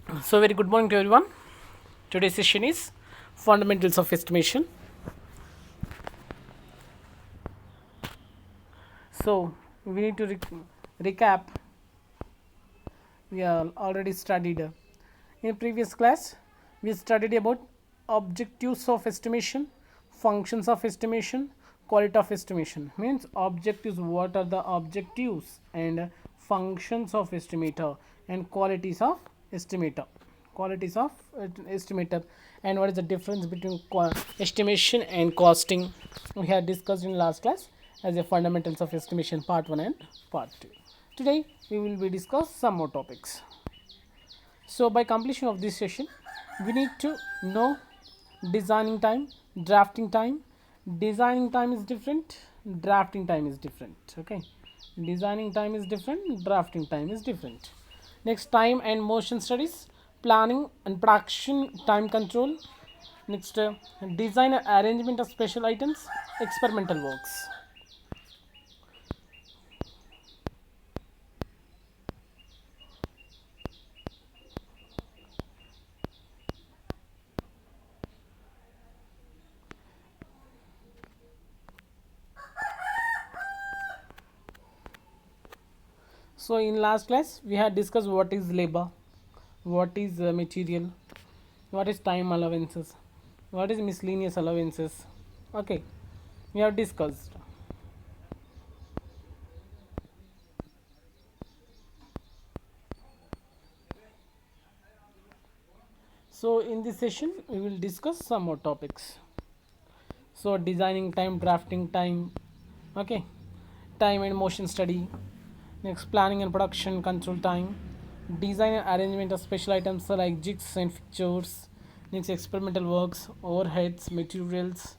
So, very good morning to everyone. Today's session is fundamentals of estimation. So, we need to recap. We are already studied in previous class. We studied about objectives of estimation, functions of estimation, quality of estimation. Means objectives. What are the objectives and functions of estimator and qualities of estimator? Qualities of estimator, and what is the difference between estimation and costing? We had discussed in last class as a fundamentals of estimation part 1 and part 2. Today we will be discuss some more topics. So by completion of this session we need to know designing time, drafting time. Designing time is different, drafting time is different. Okay, designing time is different, drafting time is different. Next, time and motion studies, planning and production time control. Next, design and arrangement of special items, experimental works. So in last class we had discussed what is labor, what is material, what is time allowances, what is miscellaneous allowances. Okay, we have discussed. So in this session we will discuss some more topics. So designing time, drafting time, okay, time and motion study. Next, planning and production control time, design and arrangement of special items like jigs and fixtures. Next, experimental works, overheads, materials,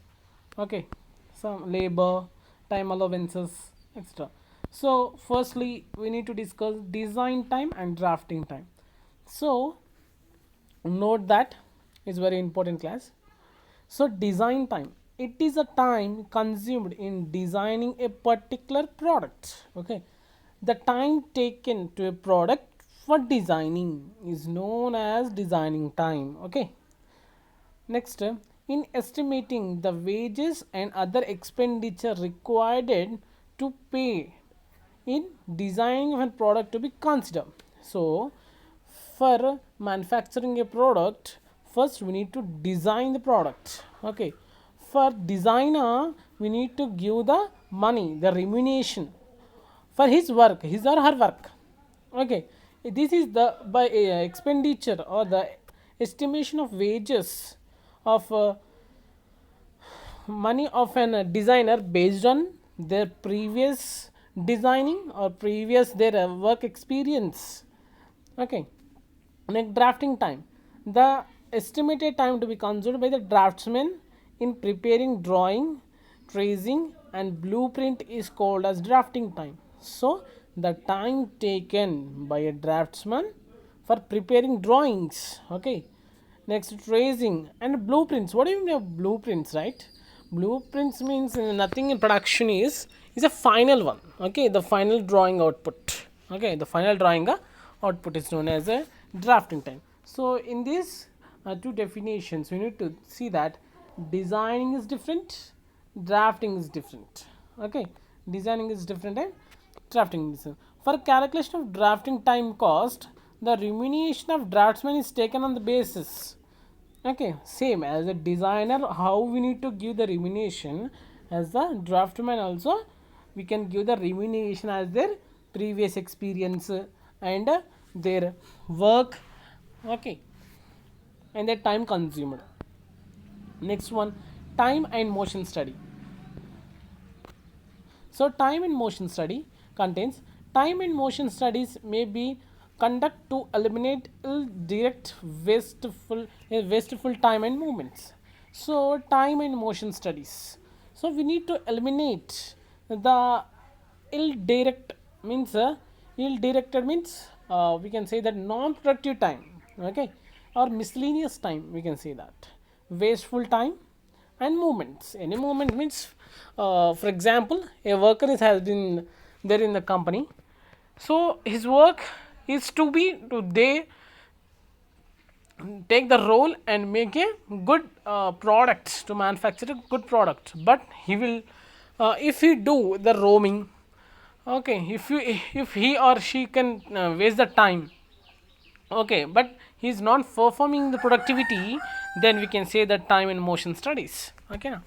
okay, some labor, time allowances, etc. So firstly we need to discuss design time and drafting time. So note that is very important class. So design time, it is a time consumed in designing a particular product. Okay, the time taken to a product for designing is known as designing time. Okay, next, in estimating the wages and other expenditure required to pay in designing of a product to be considered. So for manufacturing a product, first we need to design the product. Okay, for designer we need to give the money, the remuneration for his work, his or her work. Okay, this is the by expenditure or the estimation of wages of money of an designer based on their previous designing or previous their work experience. Okay, next, drafting time, the estimated time to be consumed by the draftsman in preparing drawing, tracing and blueprint is called as drafting time. So the time taken by a draftsman for preparing drawings. Okay, next, tracing and blueprints. What do you mean of blueprints, right? Blueprints means nothing in production is a final one. Okay, the final drawing output. Okay, the final drawing output is known as a drafting time. So in these two definitions we need to see that designing is different, drafting is different. Okay, designing is different and drafting is different. For calculation of drafting time cost, the remuneration of draftsman is taken on the basis. Okay, same as a designer how we need to give the remuneration, as the draftman also we can give the remuneration as their previous experience and their work. Okay, and their time consumed. Next one, time and motion study. So time and motion study contains time and motion studies may be conduct to eliminate direct wasteful time and movements. So time and motion studies. So we need to eliminate the ill direct means ill directed means we can say that non-productive time. Okay, or miscellaneous time we can say that, wasteful time and movements. Any movement means for example a worker has been there in the company, so his work is to be to they take the role and make a good product to manufacture a good product, but he will if he do the roaming, okay, if he or she can waste the time, okay, but he is not performing the productivity, then we can say that time and motion studies, okay now.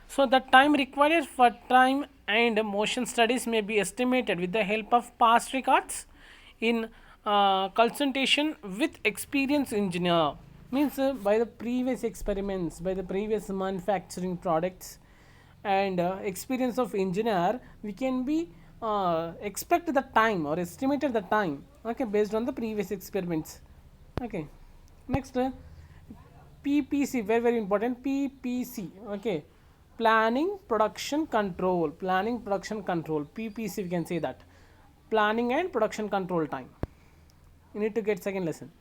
So the time required for time and motion studies may be estimated with the help of past records in consultation with experienced engineer, means by the previous experiments, by the previous manufacturing products and experience of engineer, we can be expect the time or estimated the time, okay, based on the previous experiments, okay. Next, PPC, very very important, PPC, okay, planning production control, planning production control, PPC, we can say that, planning and production control time. You need to get second lesson.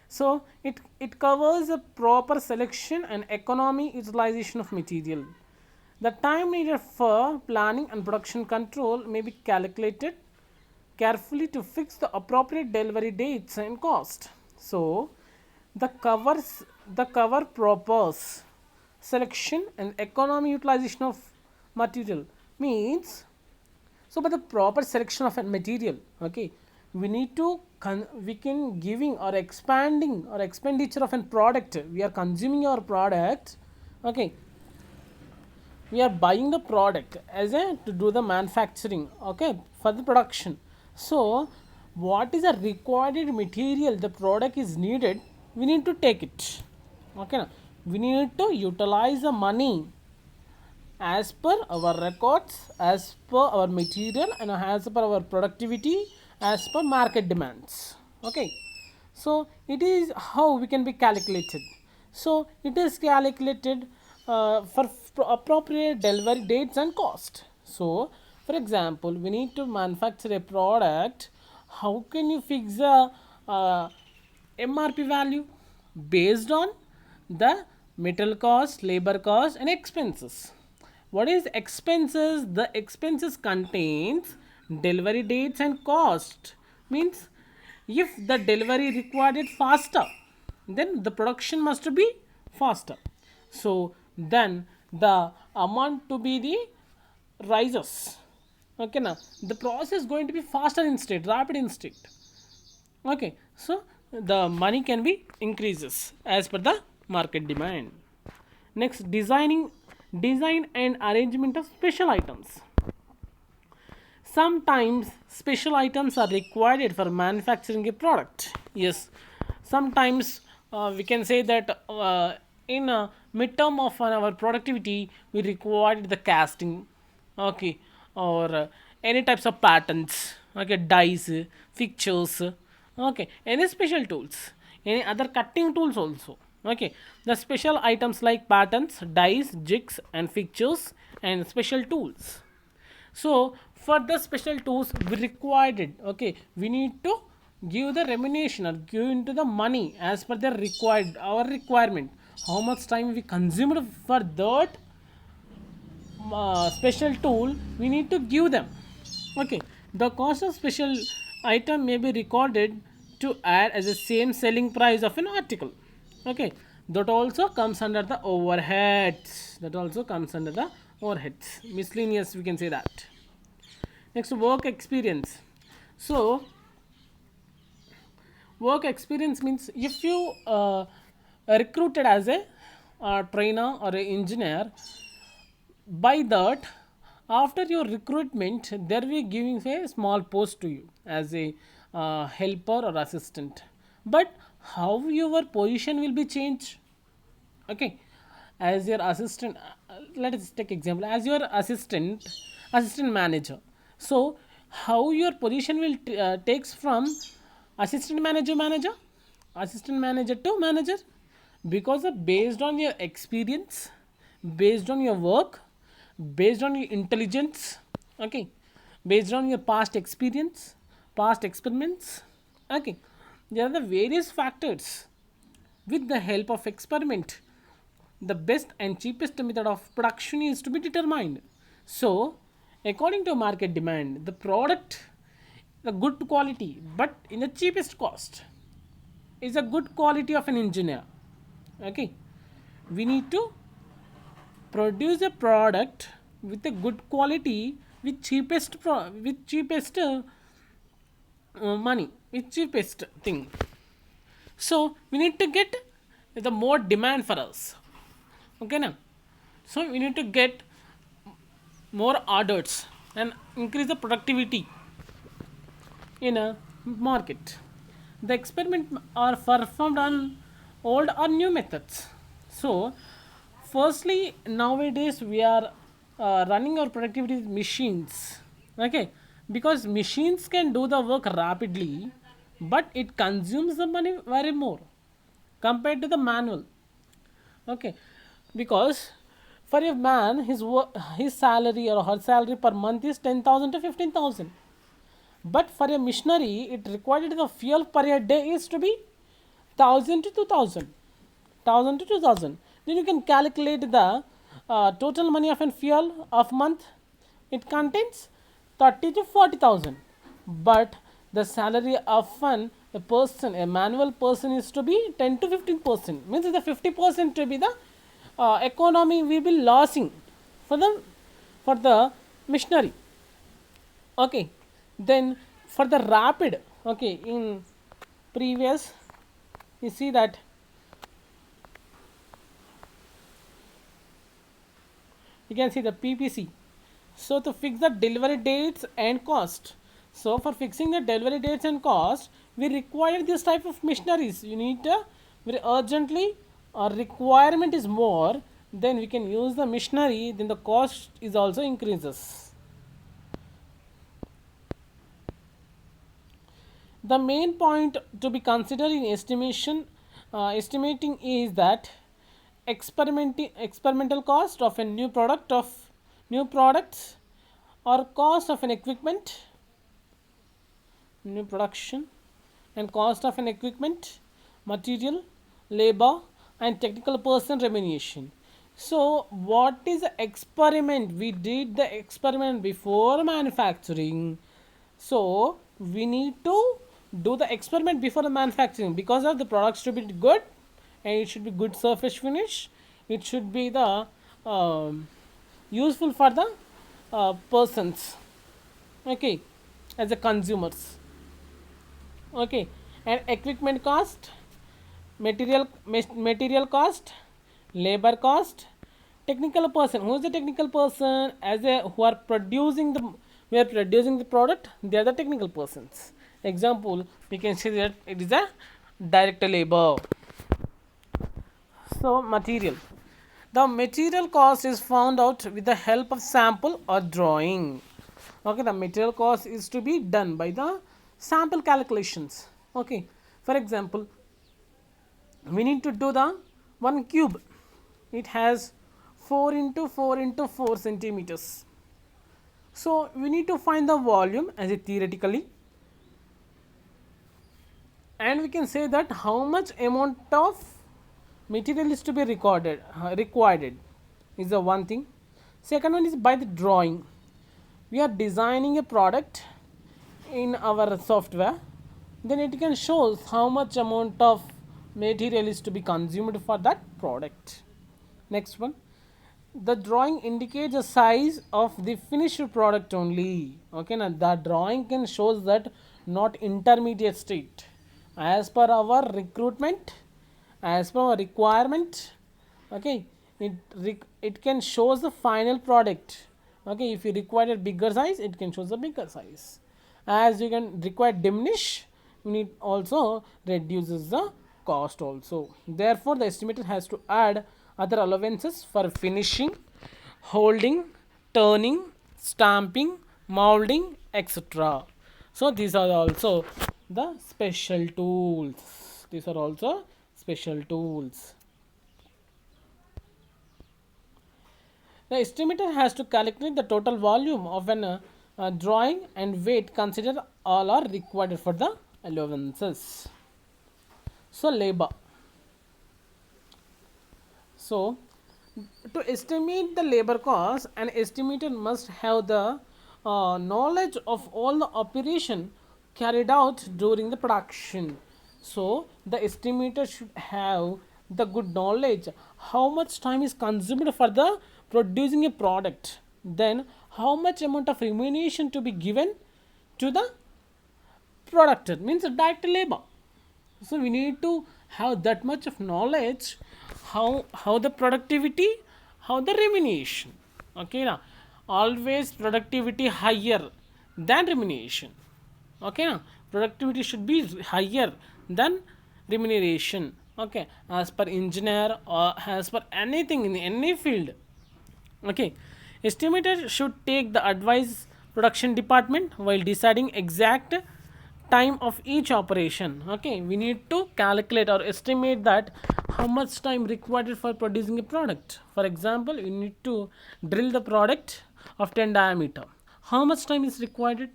So it covers a proper selection and economy utilization of material. The time needed for planning and production control may be calculated carefully to fix the appropriate delivery dates and cost. So the cover propers selection and economy utilization of material, means, so by the proper selection of a material, okay, we need to we can giving or expanding or expenditure of a product, we are consuming our product, okay, we are buying the product as a to do the manufacturing, okay, for the production. So what is the required material the product is needed, we need to take it, okay now. We need to utilize the money as per our records, as per our material, and as per our productivity, as per market demands, okay. So it is how we can be calculated. So it is calculated for appropriate delivery dates and cost. So for example, we need to manufacture a product, how can you fix the MRP value? Based on the metal cost, labor cost, and expenses. What is expenses? The expenses contains delivery dates and cost. Means if the delivery required it faster, then the production must be faster. So then the amount to be the rises. Okay now, the process is going to be faster instead, rapid instead, okay. So the money can be increases as per the market demand. Next, design and arrangement of special items. Sometimes special items are required for manufacturing a product, yes. Sometimes we can say that in a midterm of our productivity we required the casting, okay, or any types of patterns, okay, dies, fixtures, okay, any special tools, any other cutting tools also, okay. The special items like patterns, dies, jigs, and fixtures, and special tools. So for the special tools we required it, okay, we need to give the remuneration or give into the money as per the required our requirement, how much time we consumed for that special tool, we need to give them, okay. The cost of special item may be recorded to add as the same selling price of an article, okay. That also comes under the overheads, that also comes under the overheads, miscellaneous, we can say that. Next, work experience. So work experience means if you recruited as a trainer or a engineer, by that after your recruitment there will be giving a small post to you as a helper or assistant, but how your position will be changed, okay. As your assistant, let us take example as your assistant manager. So how your position will takes from assistant manager to manager, because of based on your experience, based on your work, based on your intelligence, okay, based on your past experience, past experiments, okay. There are the various factors. With the help of experiment, the best and cheapest method of production is to be determined. So according to market demand, the product, the good quality but in the cheapest cost, is a good quality of an engineer. Okay, we need to produce a product with a good quality with cheapest money, with cheapest thing. So we need to get the more demand for us. Okay now, so we need to get more orders and increase the productivity in a market. The experiment are performed on old or new methods. So, firstly, nowadays we are running our productivity with machines. Okay, because machines can do the work rapidly, but it consumes the money very more compared to the manual. Okay, because for a man, his salary or her salary per month is 10,000 to 15,000. But for a missionary, it required the fuel per a day is to be 1,000 to 2,000. 1,000 to 2,000. Then you can calculate the total money of a fuel of month. It contains 30 to 40,000. But the salary of a person, a manual person, is to be 10 to 15%. Means the 50% to be the economy we will be losing for the missionary. Okay, then for the rapid, okay, in previous you see that you can see the PPC. So to fix the delivery dates and cost, so for fixing the delivery dates and cost, we require this type of machineries. You need to very urgently, our requirement is more, then we can use the machinery, then the cost is also increases. The main point to be considered in estimating is that experimental cost of a new products, or cost of an equipment, new production, and cost of an equipment, material, labor, and technical person remuneration. So what is the experiment? We did the experiment before manufacturing, so we need to do the experiment before the manufacturing, because of the products to be good, and it should be good surface finish, it should be the useful for the persons, okay, as a consumers. Okay, and equipment cost, material cost, labor cost, technical person. Who is the technical person? As a who are producing the, we are producing the product, they are the technical persons. Example, we can say that it is a direct labor. So material, the material cost is found out with the help of sample or drawing. Okay, the material cost is to be done by the sample calculations. Okay, for example, we need to do the one cube, it has 4 into 4 into 4 centimeters. So we need to find the volume as a theoretically, and we can say that how much amount of material is to be required is the one thing. Second one is by the drawing. We are designing a product in our software, then it can show how much amount of material is to be consumed for that product. Next one, the drawing indicates the size of the finished product only. Okay, now the drawing can shows that, not intermediate state, as per our recruitment, as per our requirement. Okay, it can shows the final product. Okay, if you require a bigger size, it can show the bigger size. As you can require diminish, you need also reduces the cost also. Therefore the estimator has to add other allowances for finishing, holding, turning, stamping, molding, etc. So these are also the special tools. These are also special tools. The estimator has to calculate the total volume of an drawing and weight. Consider all are required for the allowances. So labor. So to estimate the labor cost, an estimator must have the knowledge of all the operation carried out during the production. So the estimator should have the good knowledge how much time is consumed for the producing a product, then how much amount of remuneration to be given to the product, means direct labor. So we need to have that much of knowledge, how the productivity, how the remuneration. Okay now, always productivity higher than remuneration. Okay now, productivity should be higher than remuneration. Okay, as per engineer or as per anything in any field. Okay, estimator should take the advice production department while deciding exact time of each operation. Okay, we need to calculate or estimate that how much time required for producing a product. For example, you need to drill the product of 10 diameter. How much time is required?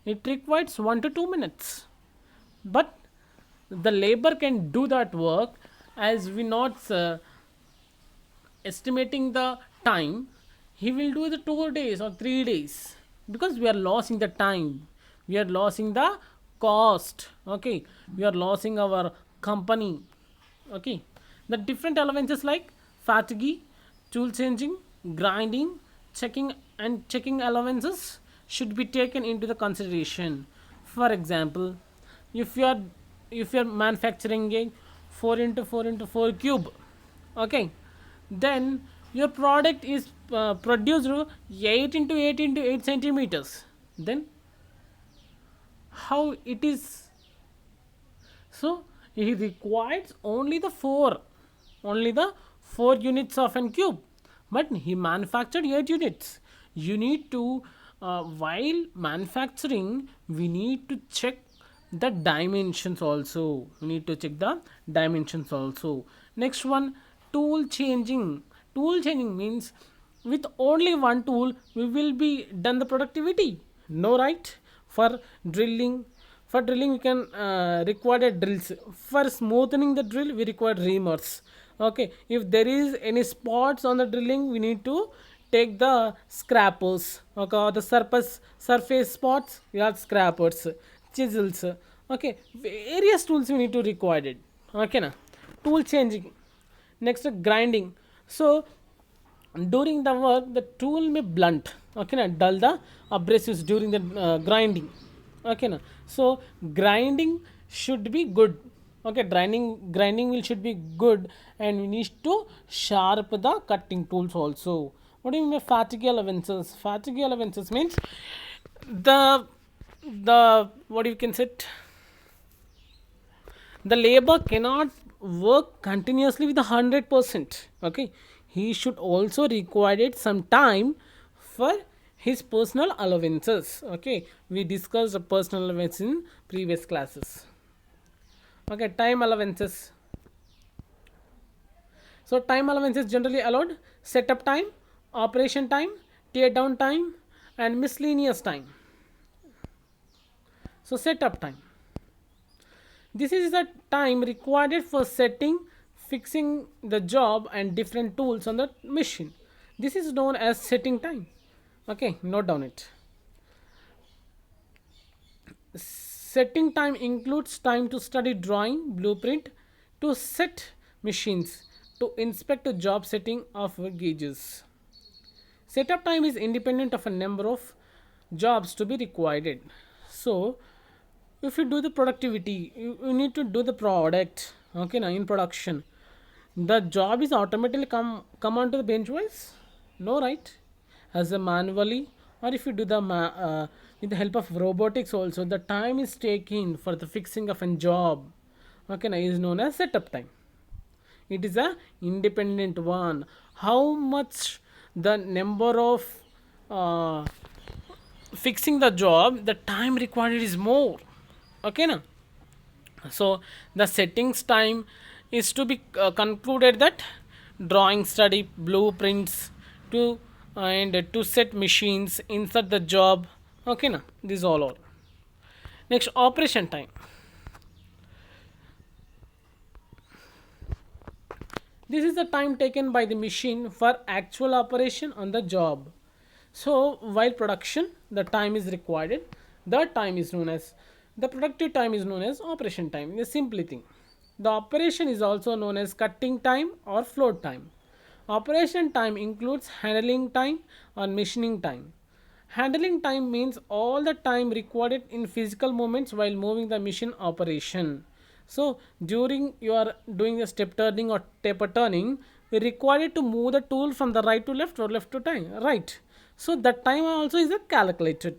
It requires 1 to 2 minutes, but the labor can do that work, as we not estimating the time. He will do the 2 days or 3 days, because we are losing the time, we are losing the cost. Okay, we are losing our company. Okay, the different allowances like fatigue, tool changing, grinding, checking and checking allowances should be taken into the consideration. For example, if you are manufacturing a 4 into 4 into 4 cube, okay, then your product is produced 8 into 8 into 8 centimeters, then how it is? So he requires only the 4 units of an cube, but he manufactured 8 units. You need to, while manufacturing, we need to check the dimensions also. We need to check the dimensions also. Next one, tool changing. Tool changing means with only one tool we will be done the productivity. No, right? For drilling, we can require drills. For smoothening the drill we require reamers. Okay, if there is any spots on the drilling, we need to take the scrapers. Okay, or the surface spots, we have scrapers, chisels. Okay, various tools we need to require it. Okay na, tool changing. Next, grinding. So during the work the tool may blunt, okay na, dull the abrasives during the grinding. Okay na, so grinding should be good. Okay, grinding will should be good, and we need to sharp the cutting tools also. What do you mean by fatigue allowances? Fatigue allowances means the what you can say it, the labor cannot work continuously with 100%. Okay, he should also require some time for his personal allowances. Okay, we discussed the personal allowance in previous classes. Okay, time allowances. So time allowance is generally allowed: setup time, operation time, tear down time, and miscellaneous time. So setup time, this is the time required for setting, fixing the job and different tools on the machine. This is known as setting time. Okay, note down it. Setting time includes time to study drawing, blueprint, to set machines, to inspect the job setting of gauges. Setup time is independent of a number of jobs to be required. So if you do the productivity, you need to do the product. Okay, now in production the job is automatically come onto the bench wise. No, right? As a manually, or if you do the with the help of robotics also, the time is taken for the fixing of a job. Okay, now is known as setup time. It is a independent one. How much the number of uh, fixing the job, the time required is more. Okay na, so the settings time is to be concluded that drawing, study blueprints, to and to set machines, insert the job. Okay na, this all are. Next, operation time. This is the time taken by the machine for actual operation on the job. So while production the time is required, the time is known as The productive time is known as operation time. In a simple thing, the operation is also known as cutting time or float time. Operation time includes handling time or machining time. Handling time means all the time recorded in physical movements while moving the machine operation. So during you are doing the step turning or taper turning, you are required to move the tool from the right to left or left to time right. So that time also is calculated.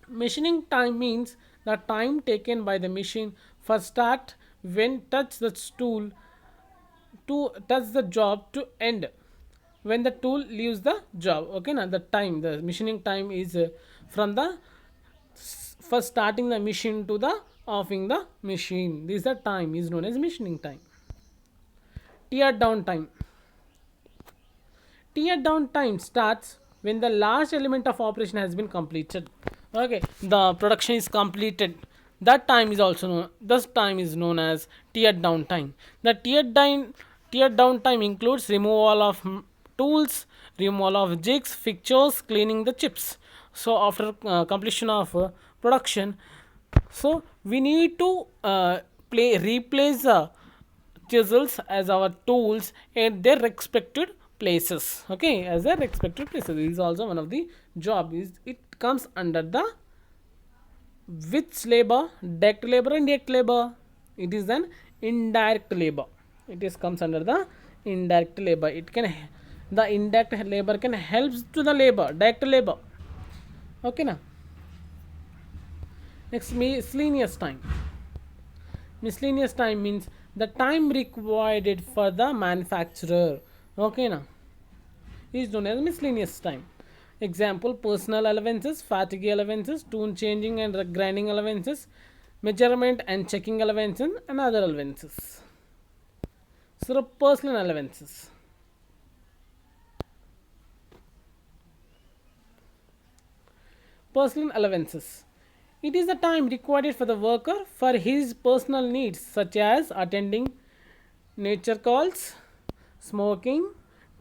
Machining time means the time taken by the machine for start when touch the tool to touch the job to end when the tool leaves the job. Okay, now the time, the machining time is from the first starting the machine to the offing the machine. This is the time is known as machining time. Tear down time. Tear down time starts when the last element of operation has been completed. Okay, the production is completed. That time is also known. This time is known as tear down time. The tear down time includes removal of tools, removal of jigs, fixtures, cleaning the chips. So after completion of production, so we need to replace the chisels as our tools at their respected places. Okay, as their respected places, this is also one of the job. Is it comes under the which labor? Direct labor and indirect labor. It is an indirect labor. It is comes under the indirect labor. It can the indirect labor can helps to the labor direct labor. Okay, now next miscellaneous time. Miscellaneous time means the time required for the manufacturer. Okay, now is known as miscellaneous time. Example: personal allowances, fatigue allowances, tune changing and grinding allowances, measurement and checking allowances, and other allowances. So personal allowances. Personal allowances. It is the time required for the worker for his personal needs such as attending nature calls, smoking,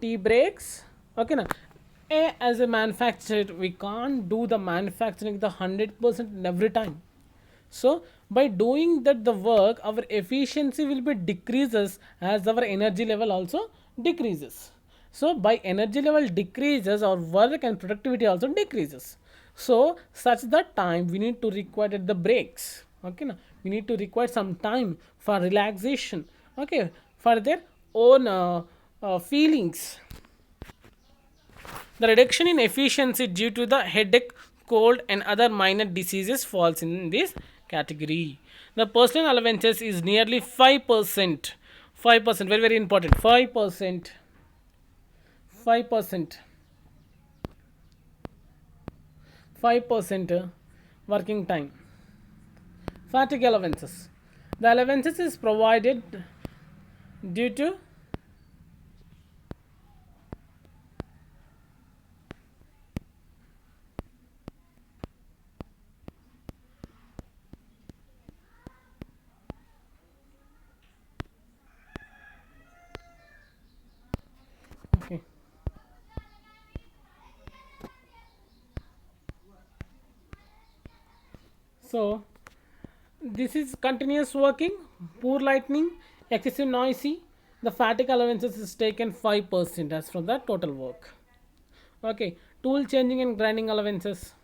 tea breaks. Okay, now as a manufacturer, we can't do the manufacturing the 100% every time. So by doing that the work, our efficiency will be decreases as our energy level also decreases. So by energy level decreases, our work and productivity also decreases. So such that time we need to require the breaks. Okay, now we need to require some time for relaxation. Okay, for their own feelings. The reduction in efficiency due to the headache, cold, and other minor diseases falls in this category. The personal allowances is nearly 5%. 5%, very very important. 5%. 5%. 5% working time. Fatigue allowances. The allowances is provided due to okay. So this is continuous working, poor lighting, excessive noisy. The fatigue allowances is taken 5% as from the total work. Okay, tool changing and grinding allowances.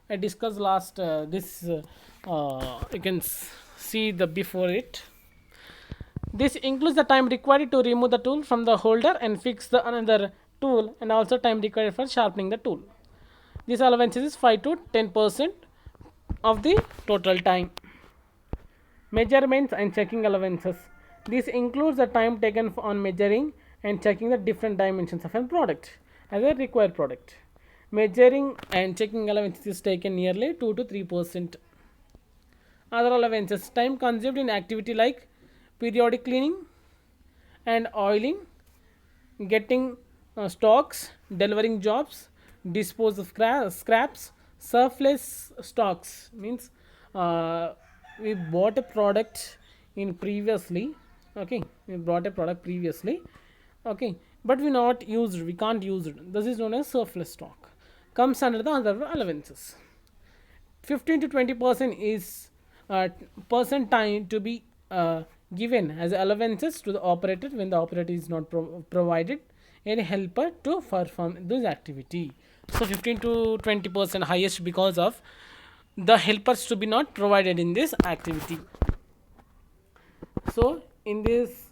I discussed last this. You can see the before it. This includes the time required to remove the tool from the holder and fix the another tool, and also time required for sharpening the tool. This allowances is 5 to 10% of the total time. Measurements and checking allowances. This includes the time taken on measuring and checking the different dimensions of a product as a required product. Measuring and checking allowances is taken nearly 2 to 3%. Other allowances: time consumed in activity like periodic cleaning and oiling, getting stocks, delivering jobs, dispose of scraps, surplus stocks means we bought a product in previously. Okay, we bought a product previously. Okay, but we not used, we can't use it. This is known as surplus stock. Comes under the other allowances. 15 to 20% is uh, percent time to be given as allowances to the operator when the operator is not provided any helper to perform this activity. So 15 to 20% highest because of the helpers to be not provided in this activity. So in this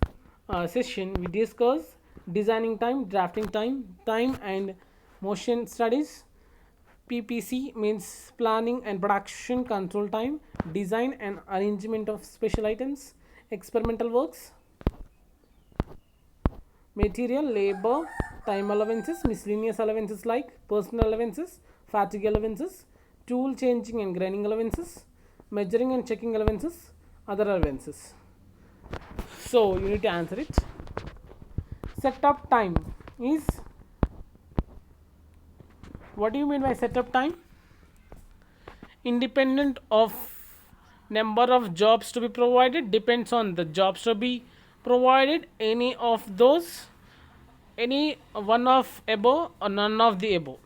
session we discuss designing time, drafting time, time and motion studies. PPC means planning and production control time, design and arrangement of special items, experimental works, material, labor, time allowances, miscellaneous allowances like personal allowances, fatigue allowances, tool changing and grinding allowances, measuring and checking allowances, other allowances. So you need to answer it. Setup time is, what do you mean by setup time? Independent of number of jobs to be provided, depends on the jobs to be provided, any of those, any one of above or none of the above.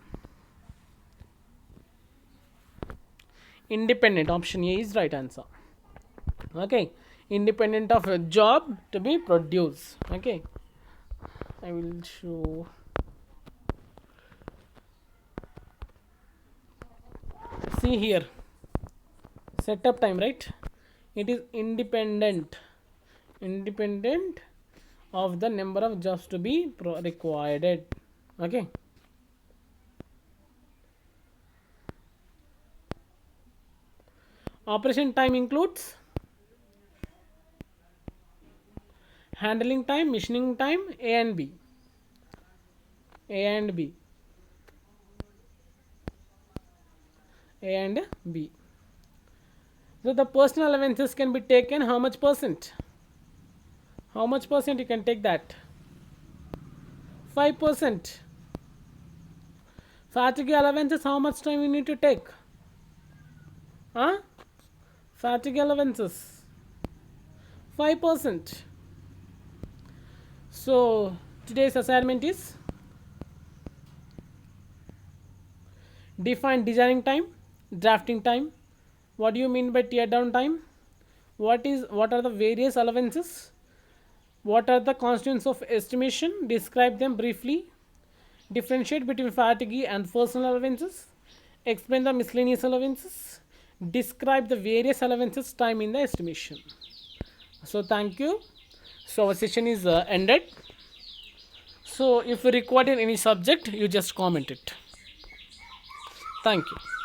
Independent, option A is right answer. Okay, independent of a job to be produced. Okay, I will show. See here, setup time, right? It is independent of the number of jobs to be required. Okay, operation time includes handling time, machining time, A and B. A and B. A and B. So the personal allowances can be taken how much percent? How much percent you can take that? 5%. Fatigue allowances, how much time you need to take? Huh? Fatigue allowances 5%. So today's assignment is define designing time, drafting time. What do you mean by tear down time? What are the various allowances? What are the constituents of estimation? Describe them briefly. Differentiate between fatigue and personal allowances. Explain the miscellaneous allowances. Describe the various allowances time in the estimation. So thank you. So our session is ended. So if you require in any subject, you just comment it. Thank you.